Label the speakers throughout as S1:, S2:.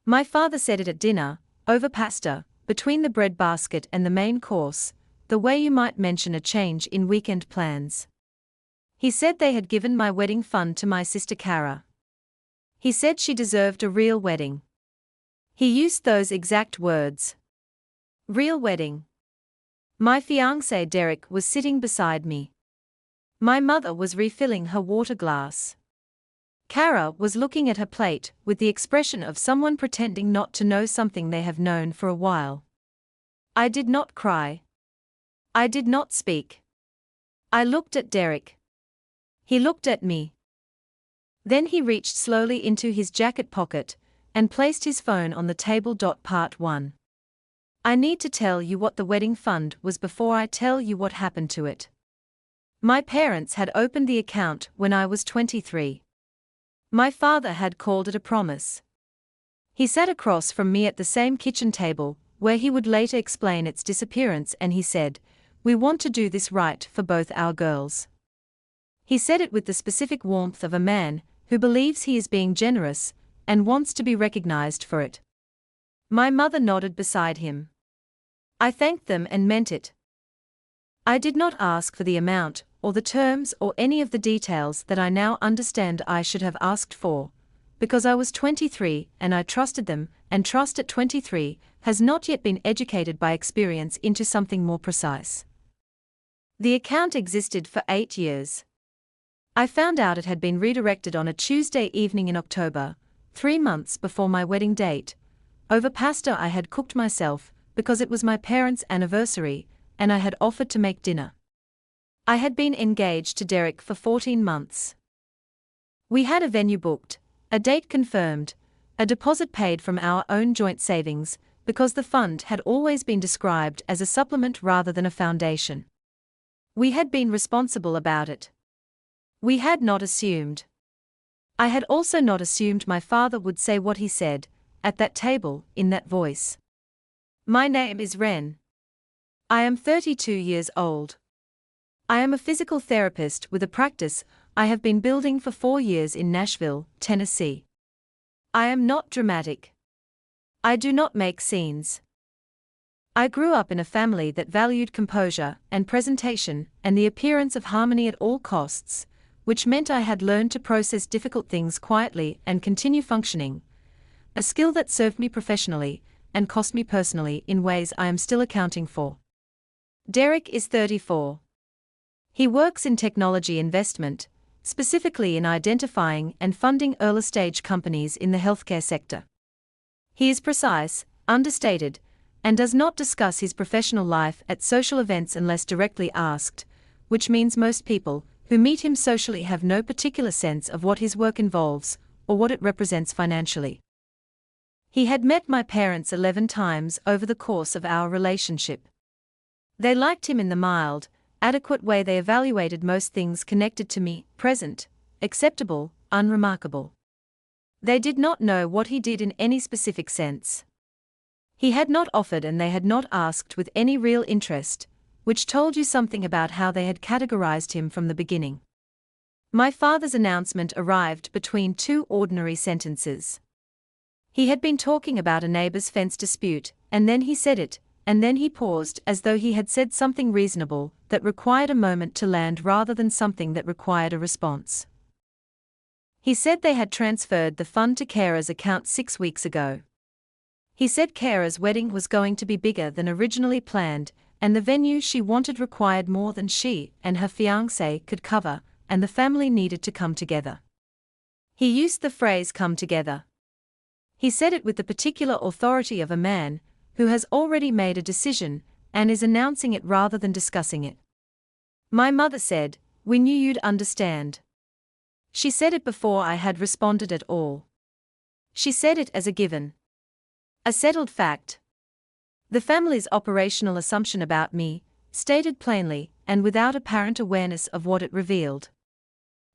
S1: My father said it at dinner, over pasta, between the bread basket and the main course, the way you might mention a change in weekend plans. He said they had given my wedding fund to my sister Cara. He said she deserved a real wedding. He used those exact words. Real wedding. My fiancé Derek was sitting beside me. My mother was refilling her water glass. Cara was looking at her plate with the expression of someone pretending not to know something they have known for a while. I did not cry. I did not speak. I looked at Derek. He looked at me. Then he reached slowly into his jacket pocket and placed his phone on the table. Part 1. I need to tell you what the wedding fund was before I tell you what happened to it. My parents had opened the account when I was 23. My father had called it a promise. He sat across from me at the same kitchen table, where he would later explain its disappearance, and he said, "We want to do this right for both our girls." He said it with the specific warmth of a man who believes he is being generous and wants to be recognized for it. My mother nodded beside him. I thanked them and meant it. I did not ask for the amount, or the terms, or any of the details that I now understand I should have asked for, because I was 23 and I trusted them, and trust at 23 has not yet been educated by experience into something more precise. The account existed for 8 years. I found out it had been redirected on a Tuesday evening in October, 3 months before my wedding date, over pasta I had cooked myself, because it was my parents' anniversary, and I had offered to make dinner. I had been engaged to Derek for 14 months. We had a venue booked, a date confirmed, a deposit paid from our own joint savings, because the fund had always been described as a supplement rather than a foundation. We had been responsible about it. We had not assumed. I had also not assumed my father would say what he said, at that table, in that voice. My name is Ren. I am 32 years old. I am a physical therapist with a practice I have been building for 4 years in Nashville, Tennessee. I am not dramatic. I do not make scenes. I grew up in a family that valued composure and presentation and the appearance of harmony at all costs, which meant I had learned to process difficult things quietly and continue functioning, a skill that served me professionally and cost me personally in ways I am still accounting for. Derek is 34. He works in technology investment, specifically in identifying and funding early-stage companies in the healthcare sector. He is precise, understated, and does not discuss his professional life at social events unless directly asked, which means most people who meet him socially have no particular sense of what his work involves or what it represents financially. He had met my parents 11 times over the course of our relationship. They liked him in the mild, adequate way they evaluated most things connected to me: present, acceptable, unremarkable. They did not know what he did in any specific sense. He had not offered and they had not asked with any real interest, which told you something about how they had categorized him from the beginning. My father's announcement arrived between 2 ordinary sentences. He had been talking about a neighbor's fence dispute, and then he said it, and then he paused as though he had said something reasonable that required a moment to land rather than something that required a response. He said they had transferred the fund to Cara's account 6 weeks ago. He said Cara's wedding was going to be bigger than originally planned, and the venue she wanted required more than she and her fiancé could cover, and the family needed to come together. He used the phrase "come together." He said it with the particular authority of a man who has already made a decision and is announcing it rather than discussing it. My mother said, "We knew you'd understand." She said it before I had responded at all. She said it as a given. A settled fact. The family's operational assumption about me, stated plainly and without apparent awareness of what it revealed.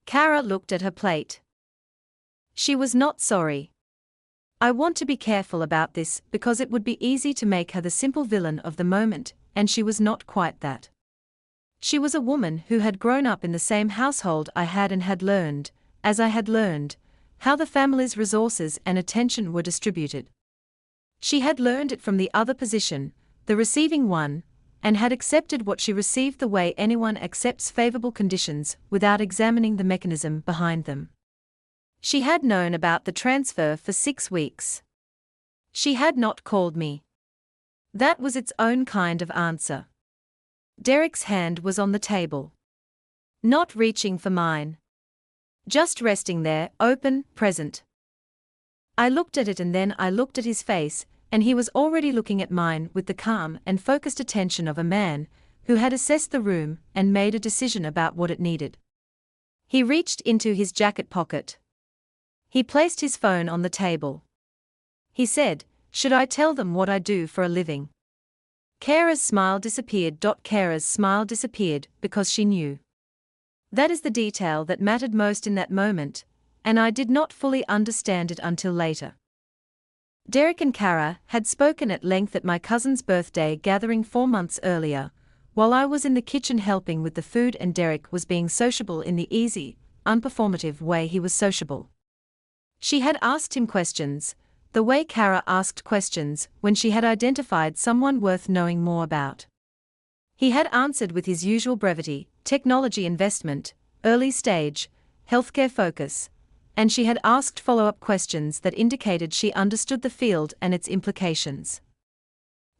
S1: Cara looked at her plate. She was not sorry. I want to be careful about this because it would be easy to make her the simple villain of the moment, and she was not quite that. She was a woman who had grown up in the same household I had and had learned, as I had learned, how the family's resources and attention were distributed. She had learned it from the other position, the receiving one, and had accepted what she received the way anyone accepts favorable conditions without examining the mechanism behind them. She had known about the transfer for 6 weeks. She had not called me. That was its own kind of answer. Derek's hand was on the table. Not reaching for mine. Just resting there, open, present. I looked at it and then I looked at his face, and he was already looking at mine with the calm and focused attention of a man who had assessed the room and made a decision about what it needed. He reached into his jacket pocket. He placed his phone on the table. He said, "Should I tell them what I do for a living?" Kara's smile disappeared. Kara's smile disappeared because she knew. That is the detail that mattered most in that moment, and I did not fully understand it until later. Derek and Kara had spoken at length at my cousin's birthday gathering 4 months earlier, while I was in the kitchen helping with the food and Derek was being sociable in the easy, unperformative way he was sociable. She had asked him questions, the way Kara asked questions when she had identified someone worth knowing more about. He had answered with his usual brevity, technology investment, early stage, healthcare focus, and she had asked follow-up questions that indicated she understood the field and its implications.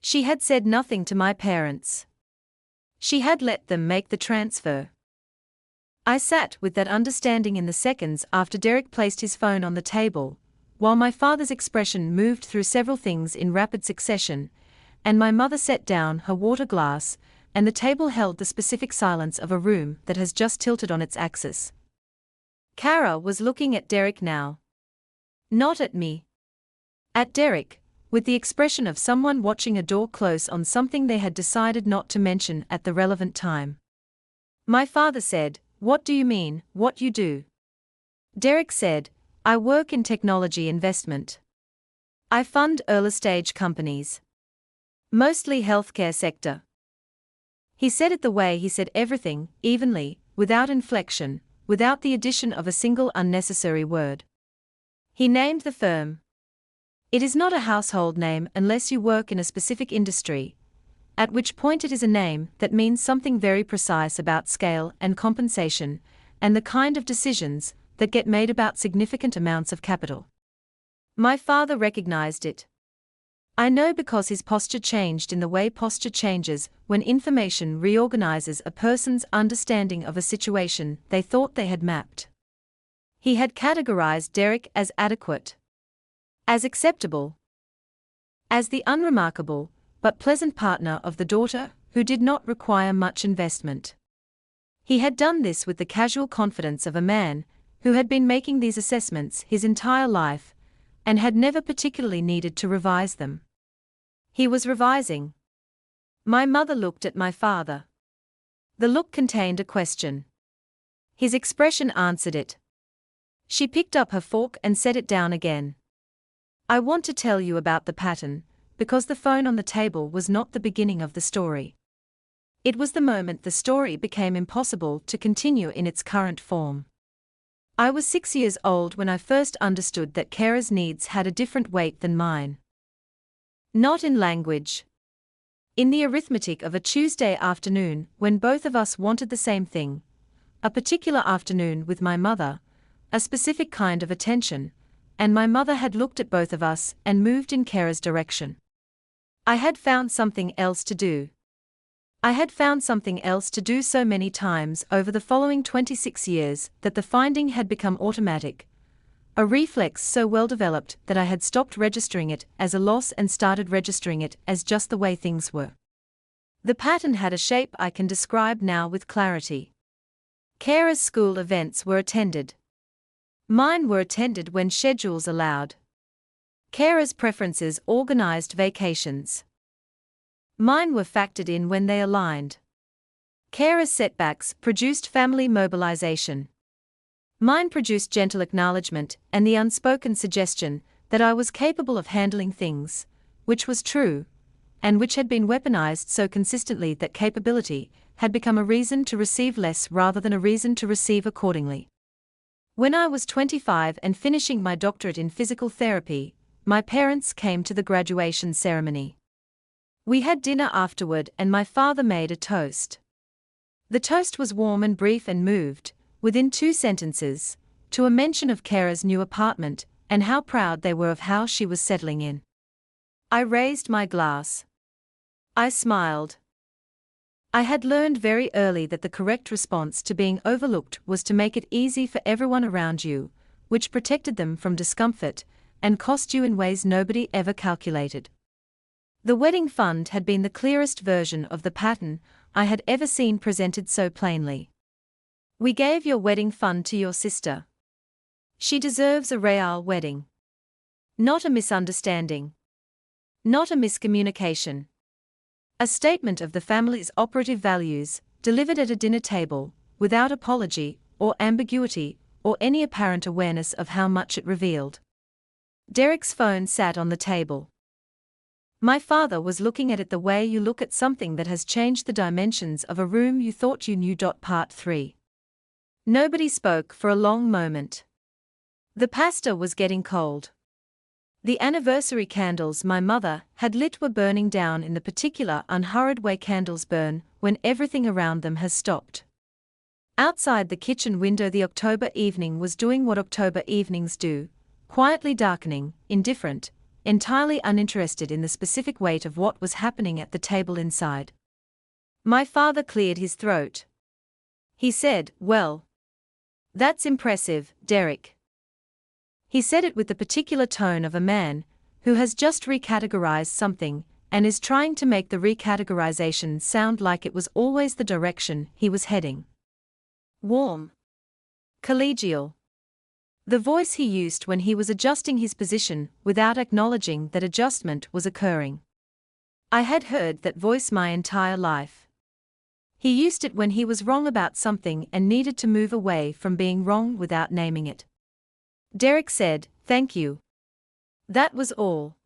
S1: She had said nothing to my parents. She had let them make the transfer. I sat with that understanding in the seconds after Derek placed his phone on the table, while my father's expression moved through several things in rapid succession, and my mother set down her water glass, and the table held the specific silence of a room that has just tilted on its axis. Kara was looking at Derek now. Not at me. At Derek, with the expression of someone watching a door close on something they had decided not to mention at the relevant time. My father said, "What do you mean, what you do?" Derek said, "I work in technology investment. I fund early-stage companies. Mostly healthcare sector." He said it the way he said everything, evenly, without inflection, without the addition of a single unnecessary word. He named the firm. It is not a household name unless you work in a specific industry, at which point it is a name that means something very precise about scale and compensation, and the kind of decisions that get made about significant amounts of capital. My father recognized it. I know because his posture changed in the way posture changes when information reorganizes a person's understanding of a situation they thought they had mapped. He had categorized Derek as adequate, as acceptable, as the unremarkable but pleasant partner of the daughter who did not require much investment. He had done this with the casual confidence of a man who had been making these assessments his entire life and had never particularly needed to revise them. He was revising. My mother looked at my father. The look contained a question. His expression answered it. She picked up her fork and set it down again. I want to tell you about the pattern, because the phone on the table was not the beginning of the story. It was the moment the story became impossible to continue in its current form. I was 6 years old when I first understood that Kara's needs had a different weight than mine. Not in language. In the arithmetic of a Tuesday afternoon when both of us wanted the same thing, a particular afternoon with my mother, a specific kind of attention, and my mother had looked at both of us and moved in Kara's direction. I had found something else to do. I had found something else to do so many times over the following 26 years that the finding had become automatic, a reflex so well developed that I had stopped registering it as a loss and started registering it as just the way things were. The pattern had a shape I can describe now with clarity. Kara's school events were attended. Mine were attended when schedules allowed. Kara's preferences organized vacations. Mine were factored in when they aligned. Kara's setbacks produced family mobilization. Mine produced gentle acknowledgement and the unspoken suggestion that I was capable of handling things, which was true, and which had been weaponized so consistently that capability had become a reason to receive less rather than a reason to receive accordingly. When I was 25 and finishing my doctorate in physical therapy, my parents came to the graduation ceremony. We had dinner afterward and my father made a toast. The toast was warm and brief and moved, within 2 sentences, to a mention of Kara's new apartment and how proud they were of how she was settling in. I raised my glass. I smiled. I had learned very early that the correct response to being overlooked was to make it easy for everyone around you, which protected them from discomfort and cost you in ways nobody ever calculated. The wedding fund had been the clearest version of the pattern I had ever seen presented so plainly. We gave your wedding fund to your sister. She deserves a real wedding. Not a misunderstanding. Not a miscommunication. A statement of the family's operative values, delivered at a dinner table, without apology, or ambiguity, or any apparent awareness of how much it revealed. Derek's phone sat on the table. My father was looking at it the way you look at something that has changed the dimensions of a room you thought you knew. Part 3. Nobody spoke for a long moment. The pasta was getting cold. The anniversary candles my mother had lit were burning down in the particular unhurried way candles burn when everything around them has stopped. Outside the kitchen window the October evening was doing what October evenings do, quietly darkening, indifferent, entirely uninterested in the specific weight of what was happening at the table inside. My father cleared his throat. He said, "Well, that's impressive, Derek." He said it with the particular tone of a man who has just recategorized something and is trying to make the recategorization sound like it was always the direction he was heading. Warm. Collegial. The voice he used when he was adjusting his position without acknowledging that adjustment was occurring. I had heard that voice my entire life. He used it when he was wrong about something and needed to move away from being wrong without naming it. Derek said, "Thank you." That was all.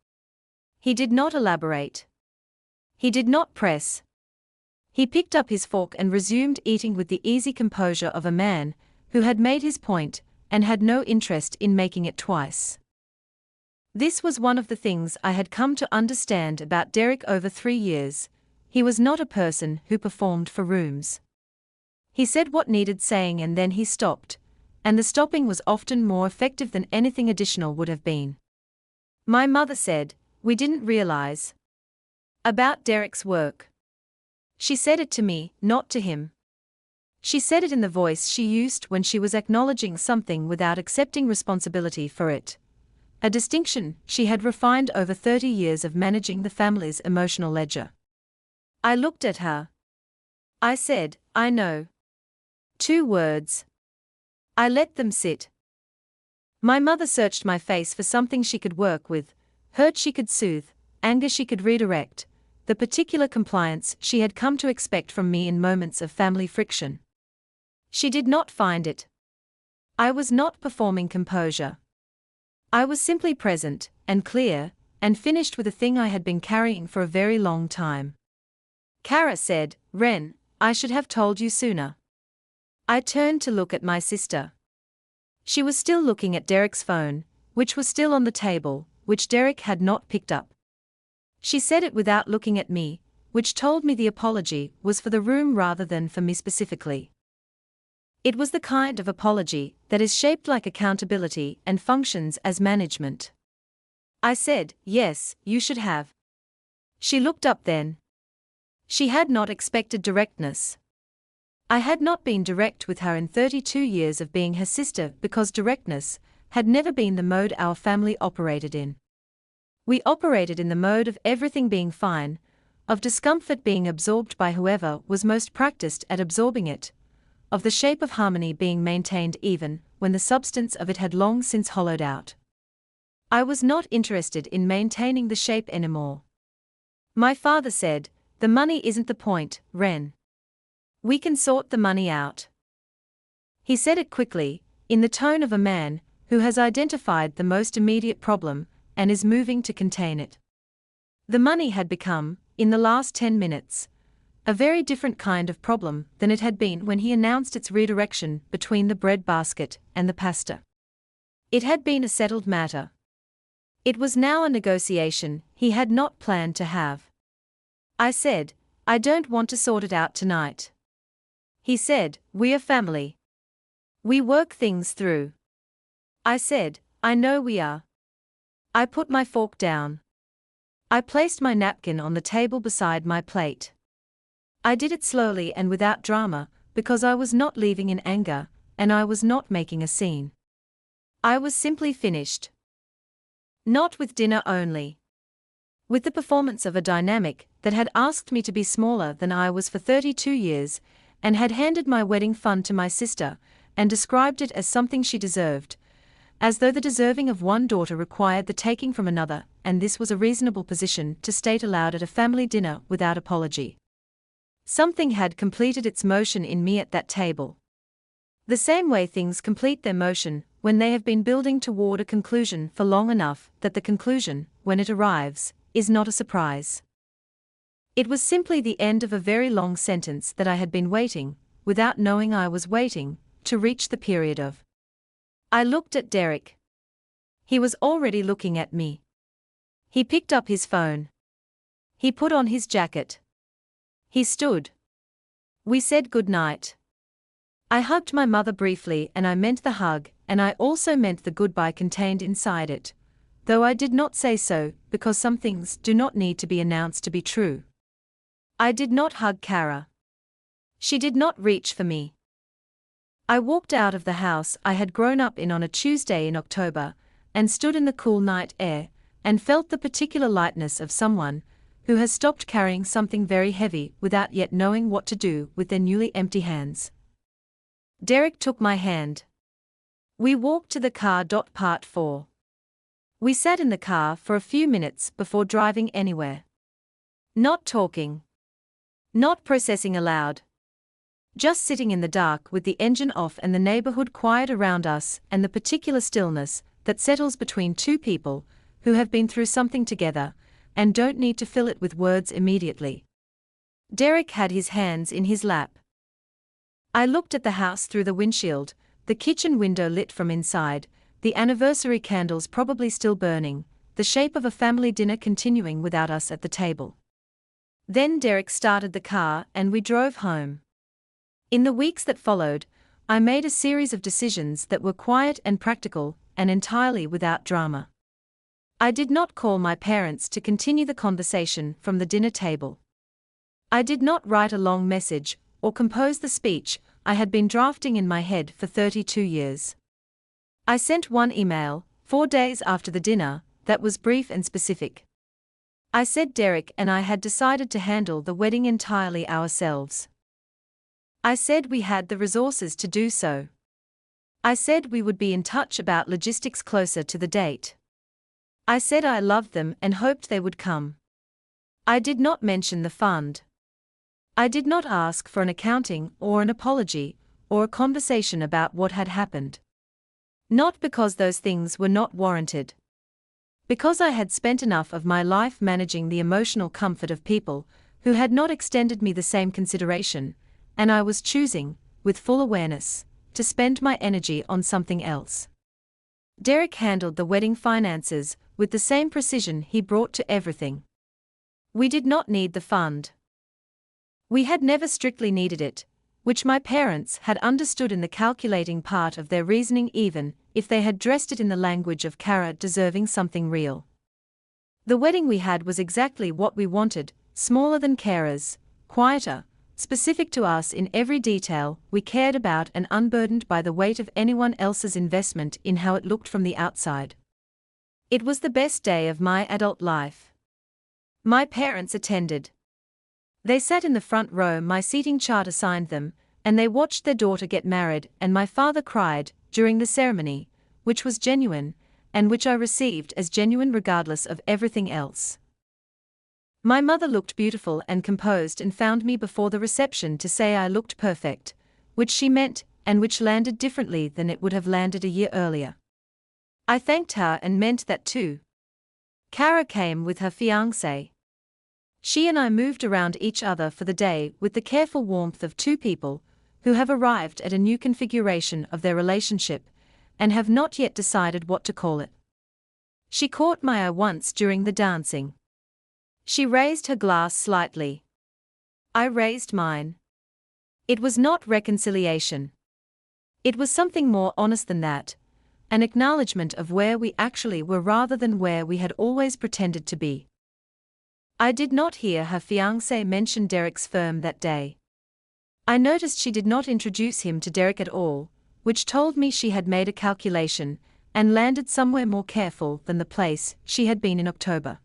S1: He did not elaborate. He did not press. He picked up his fork and resumed eating with the easy composure of a man who had made his point and had no interest in making it twice. This was one of the things I had come to understand about Derek over 3 years. He was not a person who performed for rooms. He said what needed saying and then he stopped, and the stopping was often more effective than anything additional would have been. My mother said, "We didn't realize." About Derek's work. She said it to me, not to him. She said it in the voice she used when she was acknowledging something without accepting responsibility for it. A distinction she had refined over 30 years of managing the family's emotional ledger. I looked at her. I said, "I know." 2 words. I let them sit. My mother searched my face for something she could work with, hurt she could soothe, anger she could redirect, the particular compliance she had come to expect from me in moments of family friction. She did not find it. I was not performing composure. I was simply present, and clear, and finished with a thing I had been carrying for a very long time. Kara said, "Ren, I should have told you sooner." I turned to look at my sister. She was still looking at Derek's phone, which was still on the table, which Derek had not picked up. She said it without looking at me, which told me the apology was for the room rather than for me specifically. It was the kind of apology that is shaped like accountability and functions as management. I said, "Yes, you should have." She looked up then. She had not expected directness. I had not been direct with her in 32 years of being her sister because directness had never been the mode our family operated in. We operated in the mode of everything being fine, of discomfort being absorbed by whoever was most practiced at absorbing it, of the shape of harmony being maintained even when the substance of it had long since hollowed out. I was not interested in maintaining the shape anymore. My father said, "The money isn't the point, Ren. We can sort the money out." He said it quickly, in the tone of a man who has identified the most immediate problem and is moving to contain it. The money had become, in the last 10 minutes, a very different kind of problem than it had been when he announced its redirection between the bread basket and the pasta. It had been a settled matter. It was now a negotiation he had not planned to have. I said, I don't want to sort it out tonight. He said, we are family. We work things through. I said, I know we are. I put my fork down. I placed my napkin on the table beside my plate. I did it slowly and without drama, because I was not leaving in anger, and I was not making a scene. I was simply finished. Not with dinner only. With the performance of a dynamic that had asked me to be smaller than I was for 32 years, and had handed my wedding fund to my sister, and described it as something she deserved, as though the deserving of one daughter required the taking from another, and this was a reasonable position to state aloud at a family dinner without apology. Something had completed its motion in me at that table. The same way things complete their motion when they have been building toward a conclusion for long enough that the conclusion, when it arrives, is not a surprise. It was simply the end of a very long sentence that I had been waiting, without knowing I was waiting, to reach the period of. I looked at Derek. He was already looking at me. He picked up his phone. He put on his jacket. He stood. We said good night. I hugged my mother briefly, and I meant the hug, and I also meant the goodbye contained inside it, though I did not say so, because some things do not need to be announced to be true. I did not hug Kara. She did not reach for me. I walked out of the house I had grown up in on a Tuesday in October, and stood in the cool night air, and felt the particular lightness of someone who has stopped carrying something very heavy without yet knowing what to do with their newly empty hands. Derek took my hand. We walked to the car. Part 4. We sat in the car for a few minutes before driving anywhere. Not talking. Not processing aloud. Just sitting in the dark with the engine off and the neighborhood quiet around us and the particular stillness that settles between two people who have been through something together and don't need to fill it with words immediately. Derek had his hands in his lap. I looked at the house through the windshield, the kitchen window lit from inside, the anniversary candles probably still burning, the shape of a family dinner continuing without us at the table. Then Derek started the car and we drove home. In the weeks that followed, I made a series of decisions that were quiet and practical and entirely without drama. I did not call my parents to continue the conversation from the dinner table. I did not write a long message or compose the speech I had been drafting in my head for 32 years. I sent one email, 4 days after the dinner, that was brief and specific. I said Derek and I had decided to handle the wedding entirely ourselves. I said we had the resources to do so. I said we would be in touch about logistics closer to the date. I said I loved them and hoped they would come. I did not mention the fund. I did not ask for an accounting or an apology or a conversation about what had happened. Not because those things were not warranted. Because I had spent enough of my life managing the emotional comfort of people who had not extended me the same consideration, and I was choosing, with full awareness, to spend my energy on something else. Derek handled the wedding finances with the same precision he brought to everything. We did not need the fund. We had never strictly needed it, which my parents had understood in the calculating part of their reasoning, even if they had dressed it in the language of Kara deserving something real. The wedding we had was exactly what we wanted, smaller than Kara's, quieter, specific to us in every detail we cared about and unburdened by the weight of anyone else's investment in how it looked from the outside. It was the best day of my adult life. My parents attended. They sat in the front row my seating chart assigned them, and they watched their daughter get married, and my father cried during the ceremony, which was genuine, and which I received as genuine regardless of everything else. My mother looked beautiful and composed and found me before the reception to say I looked perfect, which she meant, and which landed differently than it would have landed a year earlier. I thanked her and meant that too. Kara came with her fiancé. She and I moved around each other for the day with the careful warmth of two people who have arrived at a new configuration of their relationship and have not yet decided what to call it. She caught my eye once during the dancing. She raised her glass slightly. I raised mine. It was not reconciliation. It was something more honest than that, an acknowledgement of where we actually were rather than where we had always pretended to be. I did not hear her fiancé mention Derek's firm that day. I noticed she did not introduce him to Derek at all, which told me she had made a calculation and landed somewhere more careful than the place she had been in October.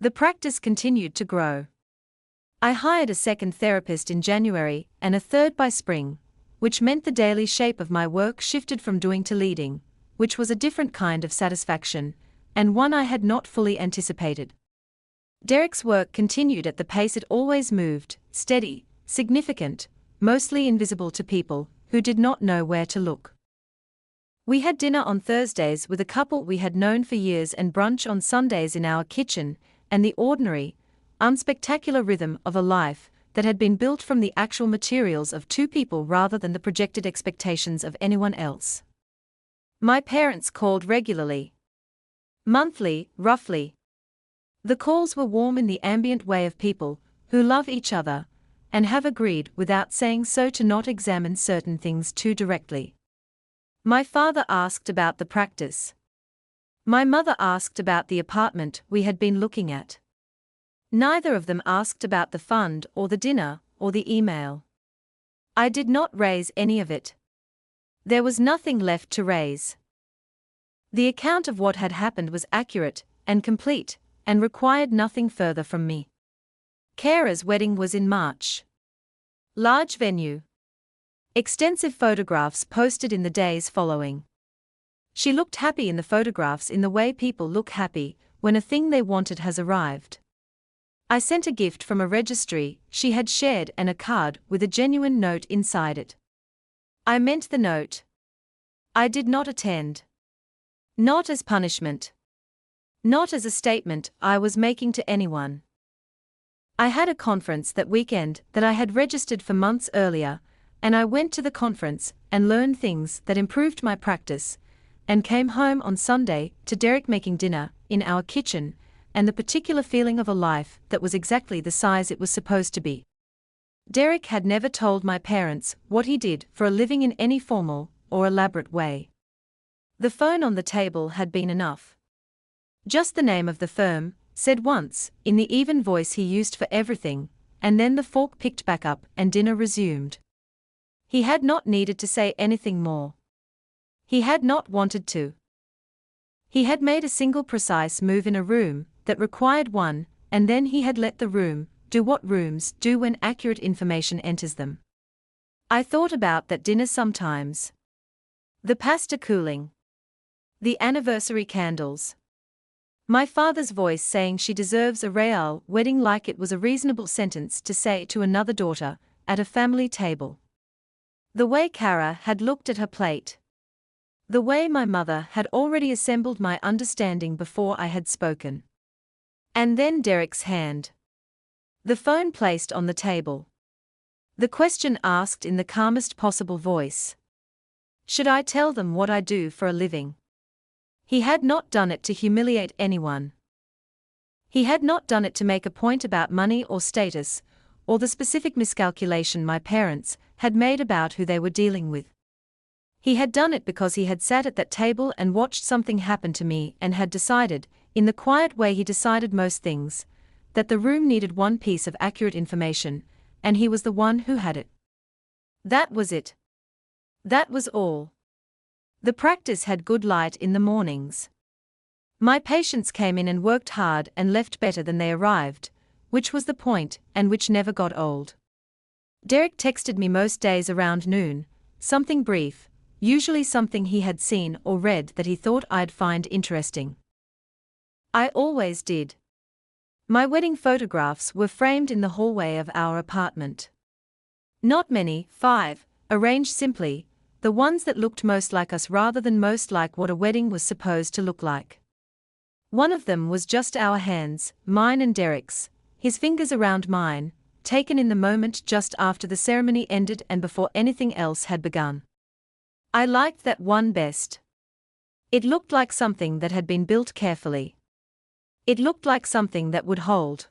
S1: The practice continued to grow. I hired a second therapist in January and a third by spring, which meant the daily shape of my work shifted from doing to leading, which was a different kind of satisfaction, and one I had not fully anticipated. Derek's work continued at the pace it always moved, steady, significant, mostly invisible to people who did not know where to look. We had dinner on Thursdays with a couple we had known for years and brunch on Sundays in our kitchen, and the ordinary, unspectacular rhythm of a life that had been built from the actual materials of two people rather than the projected expectations of anyone else. My parents called regularly. Monthly, roughly. The calls were warm in the ambient way of people who love each other and have agreed without saying so to not examine certain things too directly. My father asked about the practice. My mother asked about the apartment we had been looking at. Neither of them asked about the fund or the dinner or the email. I did not raise any of it. There was nothing left to raise. The account of what had happened was accurate and complete and required nothing further from me. Kara's wedding was in March. Large venue. Extensive photographs posted in the days following. She looked happy in the photographs in the way people look happy when a thing they wanted has arrived. I sent a gift from a registry she had shared and a card with a genuine note inside it. I meant the note. I did not attend. Not as punishment. Not as a statement I was making to anyone. I had a conference that weekend that I had registered for months earlier, and I went to the conference and learned things that improved my practice, and came home on Sunday to Derek making dinner in our kitchen, and the particular feeling of a life that was exactly the size it was supposed to be. Derek had never told my parents what he did for a living in any formal or elaborate way. The phone on the table had been enough. Just the name of the firm, said once, in the even voice he used for everything, and then the fork picked back up and dinner resumed. He had not needed to say anything more. He had not wanted to. He had made a single precise move in a room that required one, and then he had let the room do what rooms do when accurate information enters them. I thought about that dinner sometimes. The pasta cooling. The anniversary candles. My father's voice saying she deserves a real wedding like it was a reasonable sentence to say to another daughter at a family table. The way Kara had looked at her plate. The way my mother had already assembled my understanding before I had spoken. And then Derek's hand. The phone placed on the table. The question asked in the calmest possible voice. Should I tell them what I do for a living? He had not done it to humiliate anyone. He had not done it to make a point about money or status, or the specific miscalculation my parents had made about who they were dealing with. He had done it because he had sat at that table and watched something happen to me and had decided, in the quiet way he decided most things, that the room needed one piece of accurate information, and he was the one who had it. That was it. That was all. The practice had good light in the mornings. My patients came in and worked hard and left better than they arrived, which was the point and which never got old. Derek texted me most days around noon, something brief, usually something he had seen or read that he thought I'd find interesting. I always did. My wedding photographs were framed in the hallway of our apartment. Not many, 5, arranged simply, the ones that looked most like us rather than most like what a wedding was supposed to look like. One of them was just our hands, mine and Derek's, his fingers around mine, taken in the moment just after the ceremony ended and before anything else had begun. I liked that one best. It looked like something that had been built carefully. It looked like something that would hold.